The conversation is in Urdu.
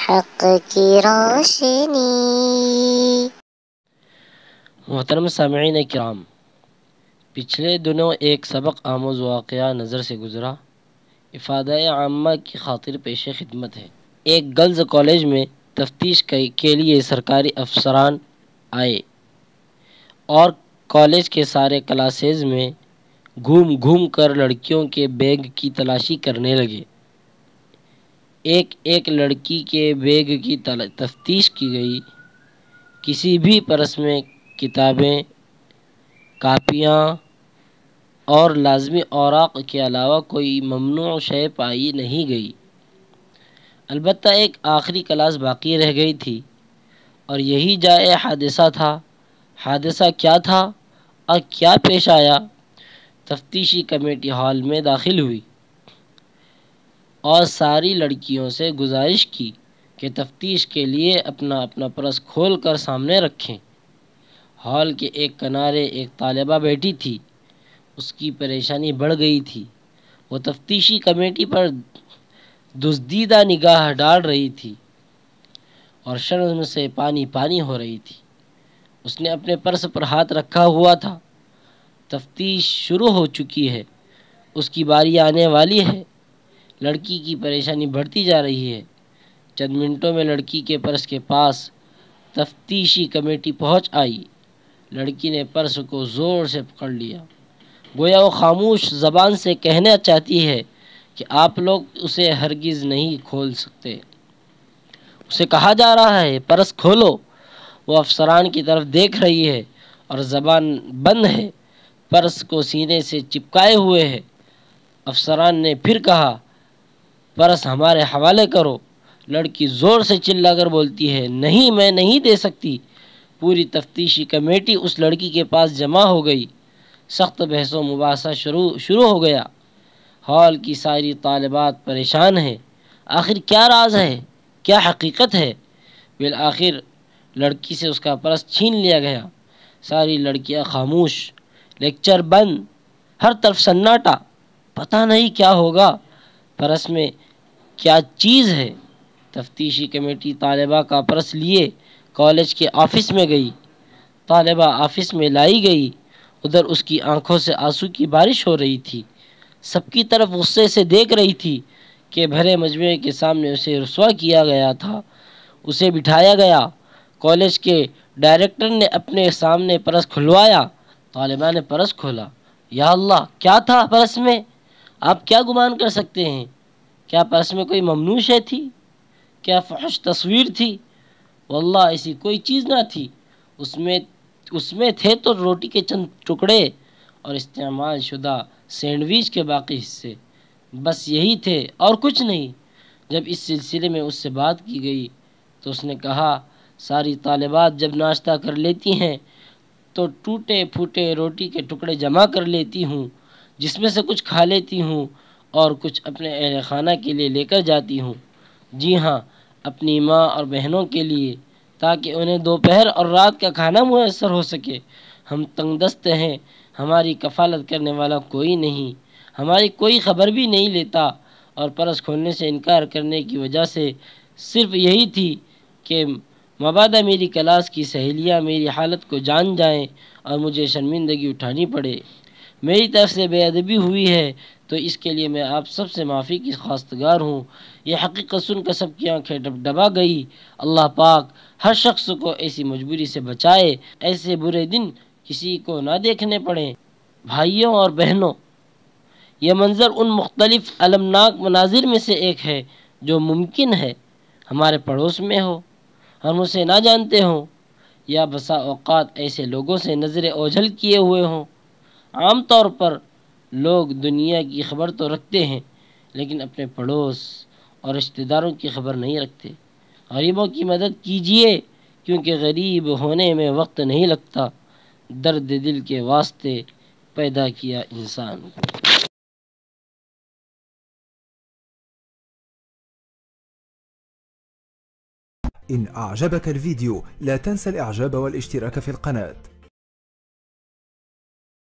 حق کی روشنی۔ محترم سامعین کرام، پچھلے دنوں ایک سبق آموز واقعہ نظر سے گزرا، افادہ عامہ کی خاطر پیش خدمت ہے۔ ایک گرلز کالج میں تفتیش کے لیے سرکاری افسران آئے اور کالج کے سارے کلاسز میں گھوم گھوم کر لڑکیوں کے بیگ کی تلاشی کرنے لگے۔ ایک ایک لڑکی کے بیگ کی تفتیش کی گئی۔ کسی بھی پرس میں کتابیں، کاپیاں اور لازمی اوراق کے علاوہ کوئی ممنوع شے پائی نہیں گئی۔ البتہ ایک آخری کلاس باقی رہ گئی تھی اور یہی جائے حادثہ تھا۔ حادثہ کیا تھا اور کیا پیش آیا؟ تفتیشی کمیٹی ہال میں داخل ہوئی اور ساری لڑکیوں سے گزارش کی کہ تفتیش کے لیے اپنا اپنا پرس کھول کر سامنے رکھیں۔ ہال کے ایک کنارے ایک طالبہ بیٹھی تھی۔ اس کی پریشانی بڑھ گئی تھی۔ وہ تفتیشی کمیٹی پر دزدیدہ نگاہ ڈال رہی تھی اور شرم سے پانی پانی ہو رہی تھی۔ اس نے اپنے پرس پر ہاتھ رکھا ہوا تھا۔ تفتیش شروع ہو چکی ہے، اس کی باری آنے والی ہے۔ لڑکی کی پریشانی بڑھتی جا رہی ہے۔ چند منٹوں میں لڑکی کے پرس کے پاس تفتیشی کمیٹی پہنچ آئی۔ لڑکی نے پرس کو زور سے پکڑ لیا، گویا وہ خاموش زبان سے کہنا چاہتی ہے کہ آپ لوگ اسے ہرگز نہیں کھول سکتے۔ اسے کہا جا رہا ہے پرس کھولو۔ وہ افسران کی طرف دیکھ رہی ہے اور زبان بند ہے، پرس کو سینے سے چپکائے ہوئے ہے۔ افسران نے پھر کہا پرس ہمارے حوالے کرو۔ لڑکی زور سے چلا کر بولتی ہے نہیں، میں نہیں دے سکتی۔ پوری تفتیشی کمیٹی اس لڑکی کے پاس جمع ہو گئی۔ سخت بحث و مباحثہ شروع ہو گیا۔ ہال کی ساری طالبات پریشان ہیں۔ آخر کیا راز ہے، کیا حقیقت ہے؟ بالآخر لڑکی سے اس کا پرس چھین لیا گیا۔ ساری لڑکیاں خاموش، لیکچر بند، ہر طرف سناٹا۔ پتہ نہیں کیا ہوگا، پرس میں کیا چیز ہے۔ تفتیشی کمیٹی طالبہ کا پرس لیے کالج کے آفس میں گئی۔ طالبہ آفس میں لائی گئی۔ ادھر اس کی آنکھوں سے آنسو کی بارش ہو رہی تھی۔ سب کی طرف غصے سے دیکھ رہی تھی کہ بھرے مجمع کے سامنے اسے رسوا کیا گیا تھا، اسے بٹھایا گیا۔ کالج کے ڈائریکٹر نے اپنے سامنے پرس کھلوایا۔ طالبہ نے پرس کھولا۔ یا اللہ، کیا تھا پرس میں؟ آپ کیا گمان کر سکتے ہیں؟ کیا پرس میں کوئی ممنوع شے تھی؟ کیا فحش تصویر تھی؟ واللہ ایسی کوئی چیز نہ تھی۔ اس میں تھے تو روٹی کے چند ٹکڑے اور استعمال شدہ سینڈوچ کے باقی حصے، بس یہی تھے اور کچھ نہیں۔ جب اس سلسلے میں اس سے بات کی گئی تو اس نے کہا ساری طالبات جب ناشتہ کر لیتی ہیں تو ٹوٹے پھوٹے روٹی کے ٹکڑے جمع کر لیتی ہوں، جس میں سے کچھ کھا لیتی ہوں اور کچھ اپنے اہل خانہ کے لیے لے کر جاتی ہوں۔ جی ہاں، اپنی ماں اور بہنوں کے لیے، تاکہ انہیں دوپہر اور رات کا کھانا میسر ہو سکے۔ ہم تنگ دست ہیں، ہماری کفالت کرنے والا کوئی نہیں، ہماری کوئی خبر بھی نہیں لیتا، اور پرس کھولنے سے انکار کرنے کی وجہ سے صرف یہی تھی کہ مبادا میری کلاس کی سہیلیاں میری حالت کو جان جائیں اور مجھے شرمندگی اٹھانی پڑے۔ میری طرف سے بے ادبی ہوئی ہے تو اس کے لیے میں آپ سب سے معافی کی خواستگار ہوں۔ یہ حقیقت سن کر سب کی آنکھیں ڈبڈبا گئی۔ اللہ پاک ہر شخص کو ایسی مجبوری سے بچائے، ایسے برے دن کسی کو نہ دیکھنے پڑیں۔ بھائیوں اور بہنوں، یہ منظر ان مختلف المناک مناظر میں سے ایک ہے جو ممکن ہے ہمارے پڑوس میں ہو، ہم اسے نہ جانتے ہوں، یا بسا اوقات ایسے لوگوں سے نظر اوجھل کیے ہوئے ہوں۔ عام طور پر لوگ دنیا کی خبر تو رکھتے ہیں لیکن اپنے پڑوس اور رشتہ داروں کی خبر نہیں رکھتے۔ غریبوں کی مدد کیجیے، کیونکہ غریب ہونے میں وقت نہیں لگتا۔ درد دل کے واسطے پیدا کیا انسان کو۔ إن أعجبك الفيديو لا تنسى الإعجاب والاشتراك في القناة.